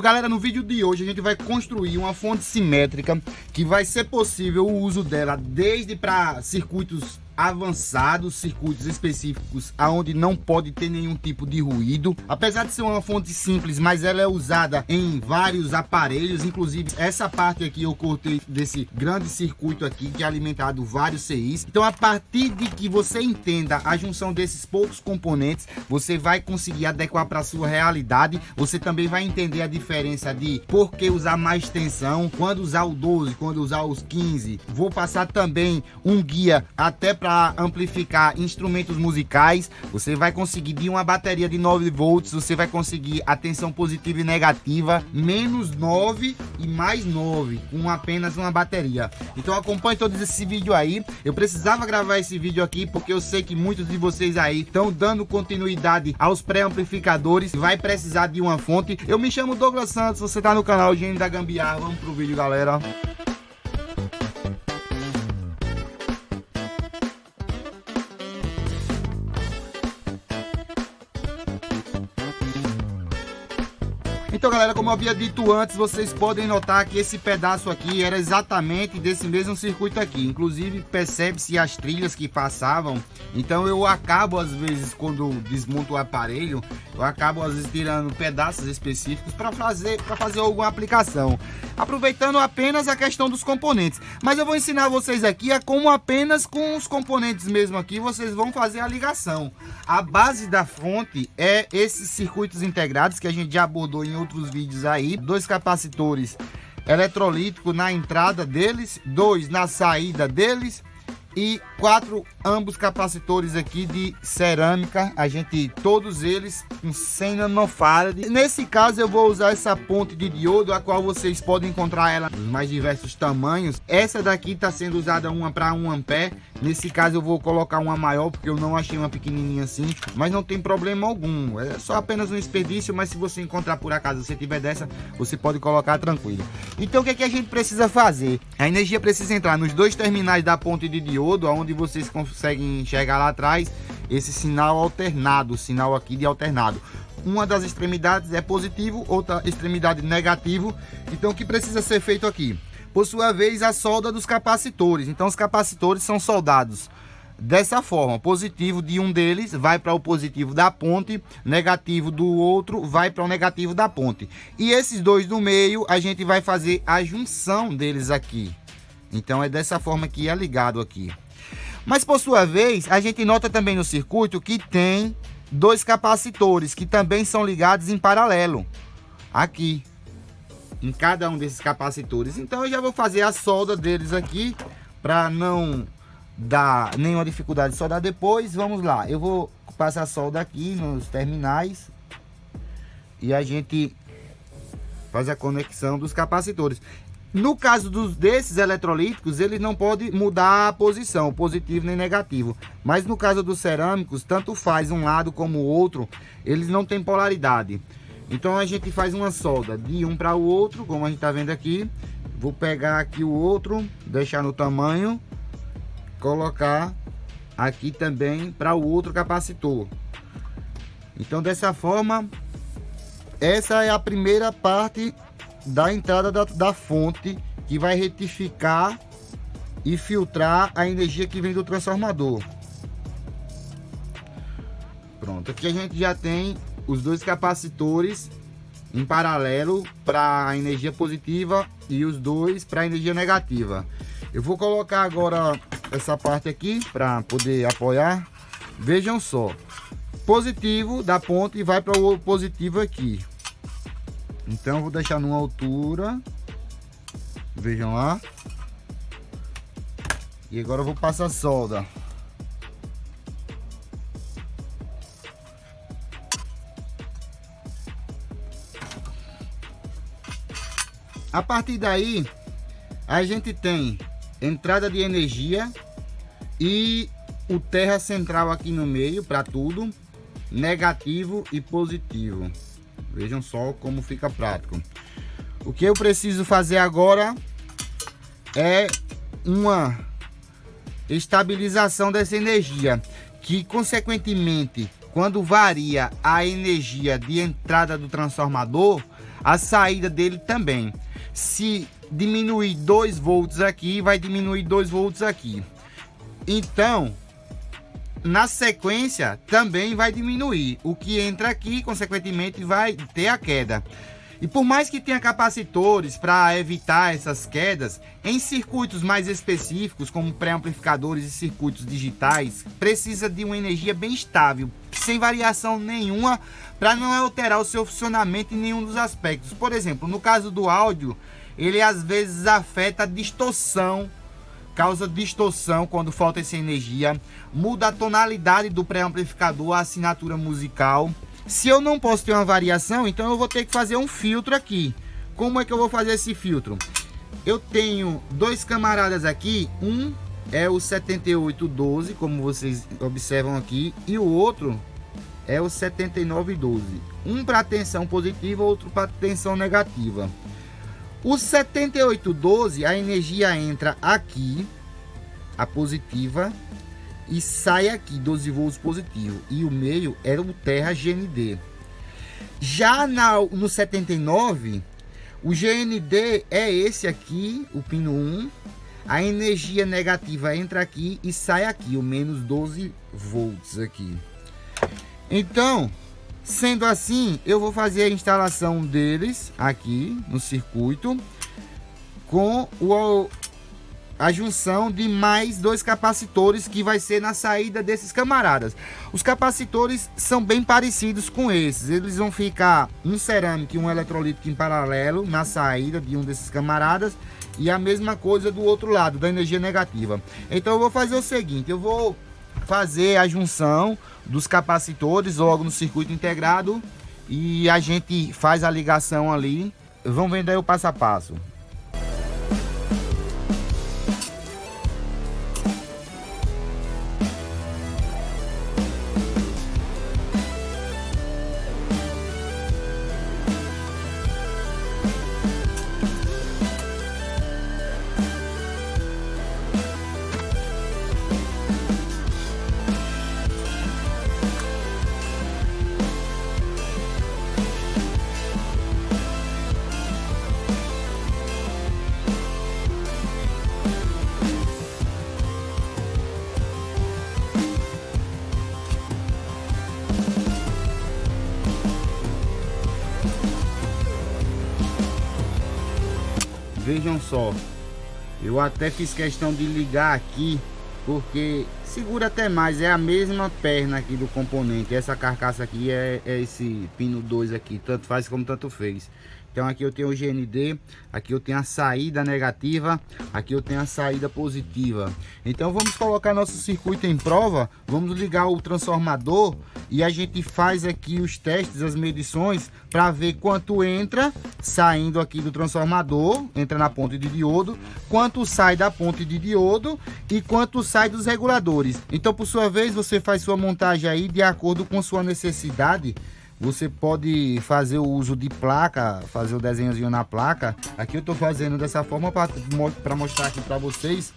Galera, no vídeo de hoje a gente vai construir uma fonte simétrica que vai ser possível o uso dela desde para circuitos avançados, circuitos específicos aonde não pode ter nenhum tipo de ruído. Apesar de ser uma fonte simples, mas ela é usada em vários aparelhos, inclusive essa parte aqui eu cortei desse grande circuito aqui que é alimentado vários CIs. Então a partir de que você entenda a junção desses poucos componentes, você vai conseguir adequar para a sua realidade. Você também vai entender a diferença de por que usar mais tensão, quando usar o 12, quando usar os 15. Vou passar também um guia até para amplificar instrumentos musicais. Você vai conseguir de uma bateria de 9 volts, você vai conseguir a tensão positiva e negativa, menos 9 e mais 9, com apenas uma bateria. Então acompanhe todo esse vídeo aí. Eu precisava gravar esse vídeo aqui porque eu sei que muitos de vocês aí estão dando continuidade aos pré-amplificadores, vai precisar de uma fonte. Eu me chamo Douglas Santos, você tá no canal Gênio da Gambiarra. Vamos pro vídeo, galera. Então, galera, como eu havia dito antes, vocês podem notar que esse pedaço aqui era exatamente desse mesmo circuito aqui. Inclusive, percebe-se as trilhas que passavam. Então, eu acabo, às vezes, quando desmonto o aparelho, eu acabo, às vezes, tirando pedaços específicos para fazer alguma aplicação. Aproveitando apenas a questão dos componentes. Mas eu vou ensinar vocês aqui a como apenas com os componentes mesmo aqui, vocês vão fazer a ligação. A base da fonte é esses circuitos integrados que a gente já abordou em outros vídeos aí. 2 capacitores eletrolíticos na entrada deles, 2 na saída deles e 4 ambos capacitores aqui de cerâmica, todos eles com 100 nanofarad. Nesse caso eu vou usar essa ponte de diodo, a qual vocês podem encontrar ela nos mais diversos tamanhos. Essa daqui está sendo usada uma para 1 ampere. Nesse caso eu vou colocar uma maior porque eu não achei uma pequenininha assim, mas não tem problema algum, é só apenas um desperdício. Mas se você encontrar por acaso, você tiver dessa, você pode colocar tranquilo. Então o que é que a gente precisa fazer? A energia precisa entrar nos 2 terminais da ponte de diodo, onde vocês conseguem enxergar lá atrás esse sinal alternado, o sinal aqui de alternado. Uma das extremidades é positivo, outra extremidade negativo. Então o que precisa ser feito aqui? Por sua vez, a solda dos capacitores. Então os capacitores são soldados dessa forma: positivo de um deles vai para o positivo da ponte, negativo do outro vai para o negativo da ponte. E esses 2 do meio a gente vai fazer a junção deles aqui. Então é dessa forma que é ligado aqui. Mas por sua vez, a gente nota também no circuito que tem 2 capacitores que também são ligados em paralelo aqui, em cada um desses capacitores. Então eu já vou fazer a solda deles aqui para não dar nenhuma dificuldade de soldar depois. Vamos lá, eu vou passar a solda aqui nos terminais e a gente faz a conexão dos capacitores. No caso desses eletrolíticos, eles não podem mudar a posição, positivo nem negativo. Mas no caso dos cerâmicos, tanto faz um lado como o outro, eles não têm polaridade. Então a gente faz uma solda de um para o outro, como a gente está vendo aqui. Vou pegar aqui o outro, deixar no tamanho, colocar aqui também para o outro capacitor. Então dessa forma, essa é a primeira parte da entrada da fonte, que vai retificar e filtrar a energia que vem do transformador. Pronto, aqui a gente já tem os 2 capacitores em paralelo para a energia positiva e os 2 para a energia negativa. Eu vou colocar agora essa parte aqui para poder apoiar. Vejam só, positivo da ponte vai para o positivo aqui. Então eu vou deixar numa altura, vejam lá, e agora eu vou passar a solda. A partir daí a gente tem entrada de energia e o terra central aqui no meio para tudo, negativo e positivo. Vejam só como fica prático. O que eu preciso fazer agora é uma estabilização dessa energia, que consequentemente, quando varia a energia de entrada do transformador, a saída dele também. Se diminuir 2 volts aqui, vai diminuir 2 volts aqui. Então, na sequência, também vai diminuir. O que entra aqui, consequentemente, vai ter a queda. E por mais que tenha capacitores para evitar essas quedas, em circuitos mais específicos, como pré-amplificadores e circuitos digitais, precisa de uma energia bem estável, sem variação nenhuma, para não alterar o seu funcionamento em nenhum dos aspectos. Por exemplo, no caso do áudio, ele às vezes afeta a distorção, causa distorção quando falta essa energia, muda a tonalidade do pré-amplificador, a assinatura musical. Se eu não posso ter uma variação, então eu vou ter que fazer um filtro aqui. Como é que eu vou fazer esse filtro? Eu tenho 2 camaradas aqui, um é o 7812, como vocês observam aqui, e o outro é o 7912. Um para tensão positiva, outro para tensão negativa. O 7812, a energia entra aqui, a positiva, e sai aqui 12 volts positivo, e o meio era o terra GND. Já no 79, o GND é esse aqui, o pino 1, a energia negativa entra aqui e sai aqui, o menos 12 volts aqui. Então, sendo assim, eu vou fazer a instalação deles aqui no circuito com a junção de mais 2 capacitores que vai ser na saída desses camaradas. Os capacitores são bem parecidos com esses. Eles vão ficar um cerâmico e um eletrolítico em paralelo na saída de um desses camaradas e a mesma coisa do outro lado, da energia negativa. Então eu vou fazer o seguinte, eu vou fazer a junção dos capacitores logo no circuito integrado e a gente faz a ligação ali. Vamos ver daí o passo a passo. Vejam só, eu até fiz questão de ligar aqui, porque segura até mais, é a mesma perna aqui do componente. Essa carcaça aqui é esse pino 2 aqui, tanto faz como tanto fez. Então aqui eu tenho o GND, aqui eu tenho a saída negativa, aqui eu tenho a saída positiva. Então vamos colocar nosso circuito em prova, vamos ligar o transformador e a gente faz aqui os testes, as medições, para ver quanto entra saindo aqui do transformador, entra na ponte de diodo, quanto sai da ponte de diodo e quanto sai dos reguladores. Então por sua vez você faz sua montagem aí de acordo com sua necessidade. Você pode fazer o uso de placa, fazer o desenhozinho na placa. Aqui eu estou fazendo dessa forma para mostrar aqui para vocês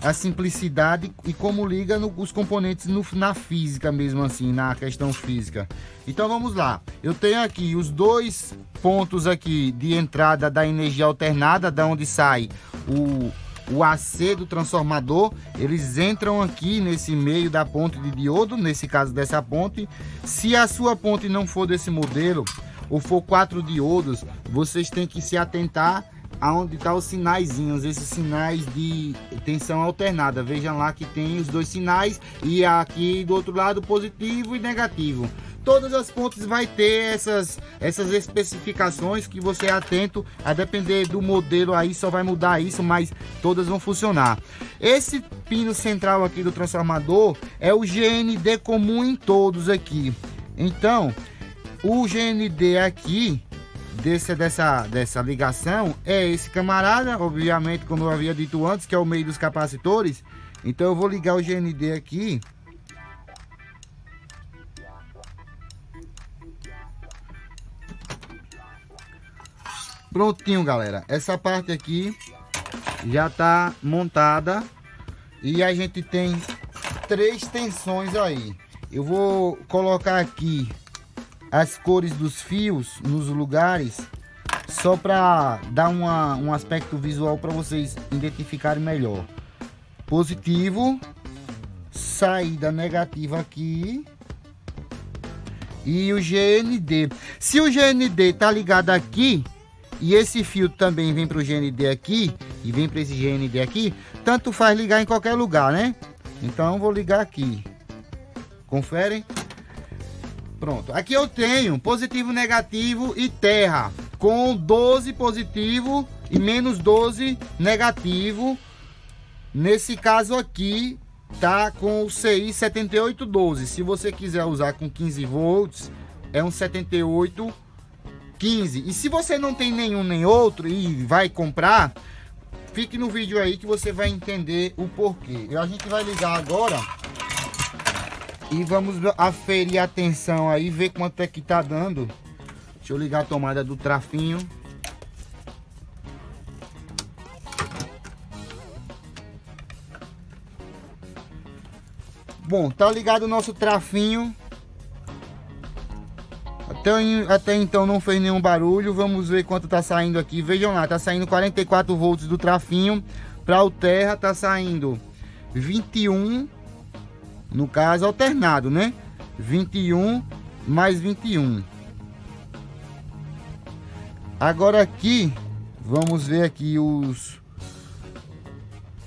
a simplicidade e como liga os componentes na física mesmo, assim, na questão física. Então vamos lá. Eu tenho aqui os 2 pontos aqui de entrada da energia alternada, da onde sai o AC do transformador. Eles entram aqui nesse meio da ponte de diodo, nesse caso dessa ponte. Se a sua ponte não for desse modelo ou for 4 diodos, vocês têm que se atentar aonde tá os sinaizinhos, esses sinais de tensão alternada. Vejam lá que tem os 2 sinais e aqui do outro lado positivo e negativo. Todas as pontes vai ter essas especificações que você é atento, a depender do modelo aí só vai mudar isso, mas todas vão funcionar. Esse pino central aqui do transformador é o GND comum em todos aqui. Então, o GND aqui dessa ligação é esse camarada, obviamente, como eu havia dito antes, que é o meio dos capacitores. Então eu vou ligar o GND aqui. Prontinho, galera. Essa parte aqui já tá montada e a gente tem 3 tensões aí. Eu vou colocar aqui as cores dos fios nos lugares, só para dar um aspecto visual para vocês identificarem melhor. Positivo, saída negativa aqui e o GND. Se o GND tá ligado aqui e esse fio também vem para o GND aqui e vem para esse GND aqui, tanto faz ligar em qualquer lugar, né? Então vou ligar aqui. Conferem? Pronto. Aqui eu tenho positivo, negativo e terra, com 12 positivo e menos 12 negativo. Nesse caso aqui tá com o CI 7812. Se você quiser usar com 15 volts, é um 7815. E se você não tem nenhum nem outro e vai comprar, fique no vídeo aí que você vai entender o porquê. A gente vai ligar agora e vamos aferir a tensão aí, ver quanto é que tá dando. Deixa eu ligar a tomada do trafinho. Bom, tá ligado o nosso trafinho. Até então não fez nenhum barulho. Vamos ver quanto tá saindo aqui. Vejam lá, tá saindo 44 volts do trafinho. Para o terra tá saindo 21, no caso alternado, né? 21 mais 21. Agora aqui, vamos ver aqui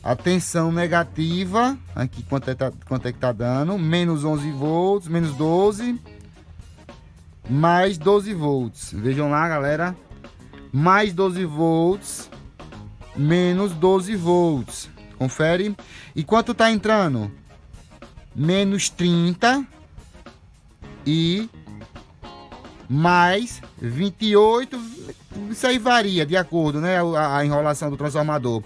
a tensão negativa, aqui quanto é que tá dando, menos 11 volts, menos 12, mais 12 volts, vejam lá galera, mais 12 volts, menos 12 volts, confere, e quanto tá entrando? Menos 30 e mais 28, isso aí varia de acordo, né, a enrolação do transformador.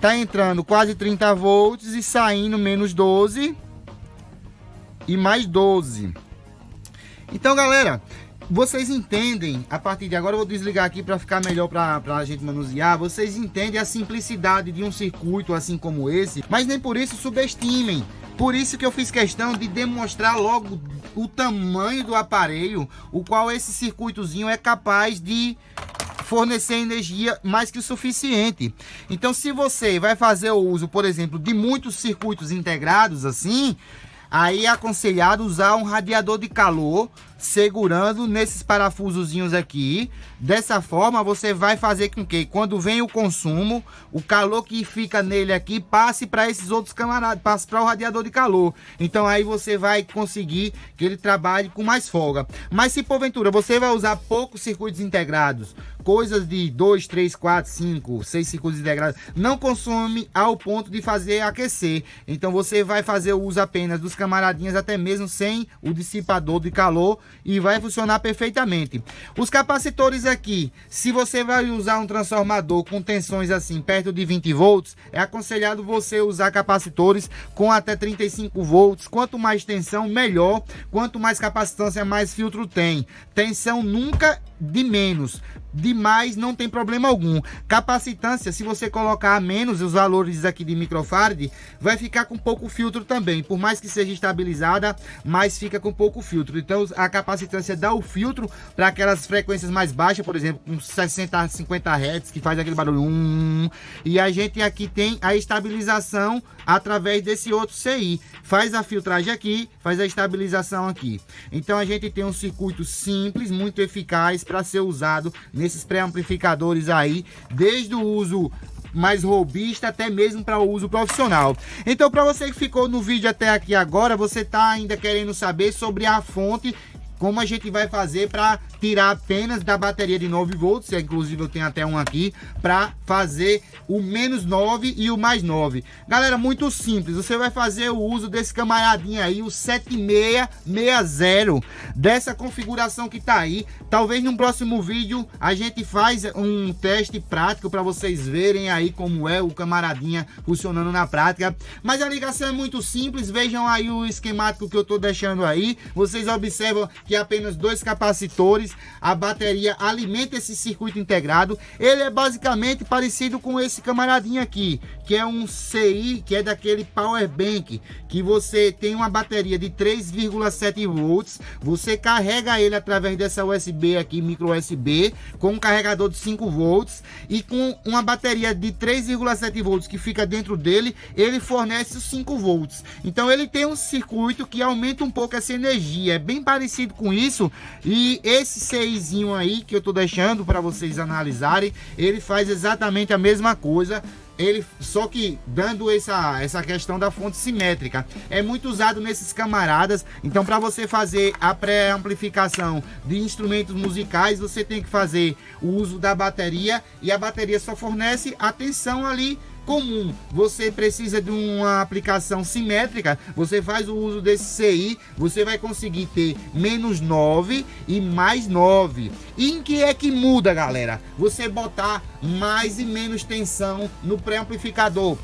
Tá entrando quase 30 volts e saindo menos 12 e mais 12. Então galera, vocês entendem, a partir de agora eu vou desligar aqui para ficar melhor para a gente manusear. Vocês entendem a simplicidade de um circuito assim como esse, mas nem por isso subestimem. Por isso que eu fiz questão de demonstrar logo o tamanho do aparelho, o qual esse circuitozinho é capaz de fornecer energia mais que o suficiente. Então, se você vai fazer o uso, por exemplo, de muitos circuitos integrados assim, aí é aconselhado usar um radiador de calor segurando nesses parafusozinhos aqui. Dessa forma você vai fazer com que quando vem o consumo, o calor que fica nele aqui passe para esses outros camaradas, passe para o radiador de calor. Então aí você vai conseguir que ele trabalhe com mais folga. Mas se porventura você vai usar poucos circuitos integrados, coisas de 2, 3, 4, 5, 6 circuitos integrados, não consome ao ponto de fazer aquecer. Então você vai fazer o uso apenas dos camaradinhas, até mesmo sem o dissipador de calor, e vai funcionar perfeitamente. Os capacitores aqui, se você vai usar um transformador com tensões assim perto de 20 volts, é aconselhado você usar capacitores com até 35 volts. Quanto mais tensão, melhor. Quanto mais capacitância, mais filtro tem. Tensão nunca de menos. Demais não tem problema algum. Capacitância, se você colocar a menos os valores aqui de microfarad, vai ficar com pouco filtro também. Por mais que seja estabilizada, mas fica com pouco filtro. Então a capacitância dá o filtro para aquelas frequências mais baixas, por exemplo, com 60, 50 Hz, que faz aquele barulho. E a gente aqui tem a estabilização através desse outro CI. Faz a filtragem aqui, faz a estabilização aqui. Então a gente tem um circuito simples, muito eficaz para ser usado nesses pré-amplificadores aí, desde o uso mais robista até mesmo para o uso profissional. Então, para você que ficou no vídeo até aqui agora, você está ainda querendo saber sobre a fonte, como a gente vai fazer para tirar apenas da bateria de 9 volts, inclusive eu tenho até um aqui, para fazer o menos 9 e o mais 9. Galera, muito simples, você vai fazer o uso desse camaradinho aí, o 7660, dessa configuração que tá aí. Talvez no próximo vídeo a gente faz um teste prático para vocês verem aí como é o camaradinha funcionando na prática. Mas a ligação é muito simples, vejam aí o esquemático que eu tô deixando aí. Vocês observam que apenas dois capacitores a bateria alimenta esse circuito integrado. Ele é basicamente parecido com esse camaradinho aqui, que é um CI, que é daquele power bank, que você tem uma bateria de 3,7 volts, você carrega ele através dessa USB aqui, micro USB, com um carregador de 5 volts e com uma bateria de 3,7 volts que fica dentro dele, ele fornece os 5 volts. Então ele tem um circuito que aumenta um pouco essa energia, é bem parecido com isso. E esse CIzinho aí que eu tô deixando para vocês analisarem, ele faz exatamente a mesma coisa. Ele só que dando essa questão da fonte simétrica, é muito usado nesses camaradas. Então, para você fazer a pré-amplificação de instrumentos musicais, você tem que fazer o uso da bateria, e a bateria só fornece a tensão ali comum. Você precisa de uma aplicação simétrica, você faz o uso desse CI, você vai conseguir ter menos 9 e mais 9. E em que é que muda, galera? Você botar mais e menos tensão no pré-amplificador.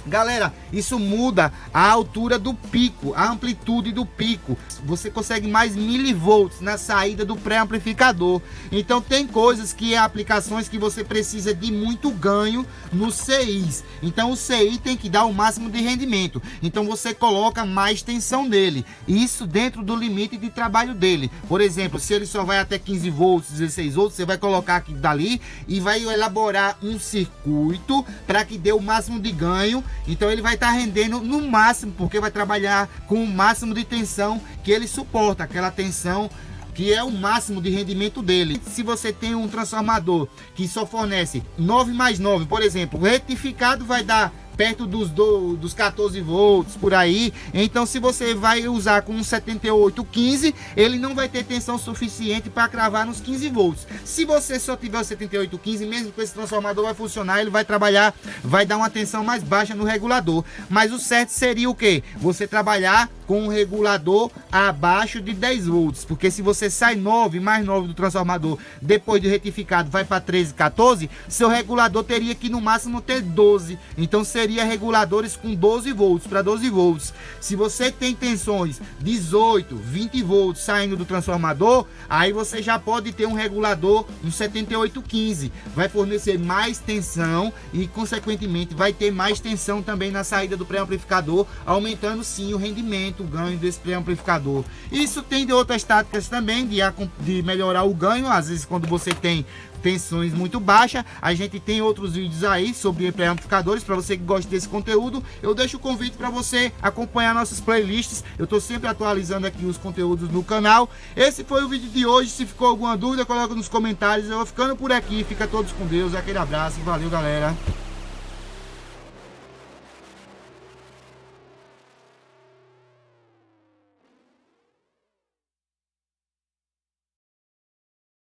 Galera, isso muda a altura do pico, a amplitude do pico. Você consegue mais milivolts na saída do pré-amplificador. Então tem coisas que aplicações que você precisa de muito ganho no CIs. Então o CI tem que dar o máximo de rendimento. Então você coloca mais tensão nele. Isso dentro do limite de trabalho dele. Por exemplo, se ele só vai até 15 volts, 16 volts, você vai colocar aqui dali e vai elaborar um circuito para que dê o máximo de ganho. Então ele vai estar rendendo no máximo, porque vai trabalhar com o máximo de tensão que ele suporta, aquela tensão que é o máximo de rendimento dele. Se você tem um transformador que só fornece 9 mais 9, por exemplo, o retificado vai dar perto dos 14 volts por aí. Então se você vai usar com um 7815, ele não vai ter tensão suficiente para cravar nos 15 volts. Se você só tiver o 7815, mesmo com esse transformador vai funcionar, ele vai trabalhar, vai dar uma tensão mais baixa no regulador. Mas o certo seria o que? Você trabalhar com um regulador abaixo de 10 volts, porque se você sai 9 mais 9 do transformador, depois de retificado vai para 13, 14, seu regulador teria que no máximo ter 12. Então seria reguladores com 12 volts para 12 volts. Se você tem tensões 18, 20 volts saindo do transformador, aí você já pode ter um regulador, um 7815, vai fornecer mais tensão e consequentemente vai ter mais tensão também na saída do pré-amplificador, aumentando sim o rendimento, o ganho desse pré-amplificador. Isso tem de outras táticas também de melhorar o ganho. Às vezes quando você tem tensões muito baixas, a gente tem outros vídeos aí sobre pré-amplificadores. Para você que gosta desse conteúdo, eu deixo o convite para você acompanhar nossas playlists. Eu estou sempre atualizando aqui os conteúdos no canal. Esse foi o vídeo de hoje. Se ficou alguma dúvida, coloca nos comentários. Eu vou ficando por aqui. Fica todos com Deus. Aquele abraço. Valeu, galera.